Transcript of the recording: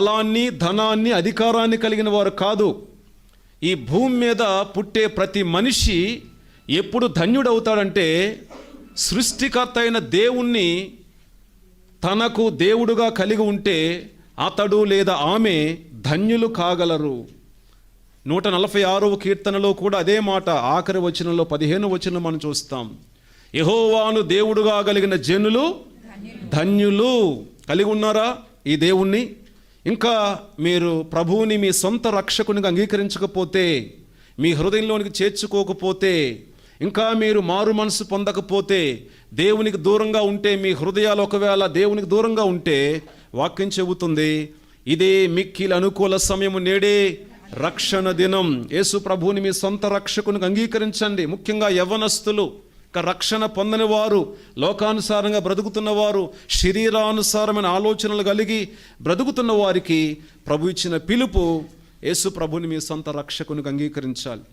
బలాన్ని, ధనాన్ని, అధికారాన్ని కలిగిన వారు కాదు. ఈ భూమి మీద పుట్టే ప్రతి మనిషి ఎప్పుడు ధన్యుడవుతాడంటే సృష్టికర్త అయిన దేవుణ్ణి తనకు దేవుడుగా కలిగి ఉంటే అతడు లేదా ఆమె ధన్యులు కాగలరు. 146వ కీర్తనలో కూడా అదే మాట ఆఖరి వచనంలో 15వ వచనం మనం చూస్తాం. యెహోవాను దేవుడుగా కలిగిన జనులు ధన్యులు. కలిగి ఉన్నారా ఈ దేవుణ్ణి? ఇంకా మీరు ప్రభువుని మీ సొంత రక్షకునిగా అంగీకరించకపోతే, మీ హృదయంలోనికి చేర్చుకోకపోతే, ఇంకా మీరు మారు మనసు పొందకపోతే, దేవునికి దూరంగా ఉంటే, మీ హృదయాలు ఒకవేళ దేవునికి దూరంగా ఉంటే, వాక్యం చెబుతుంది ఇదే మిక్కిలి అనుకూల సమయము, నేడే రక్షణ దినం. యేసు ప్రభువుని మీ సొంత రక్షకునిగా అంగీకరించండి. ముఖ్యంగా యవ్వనస్తులు, రక్షణ పొందని వారు, లోకానుసారంగా బ్రతుకుతున్నవారు, శరీరానుసారమైన ఆలోచనలు కలిగి బ్రతుకుతున్న వారికి ప్రభు ఇచ్చిన పిలుపు యేసు ప్రభుని మీ సొంత రక్షకునిగా అంగీకరించాలి.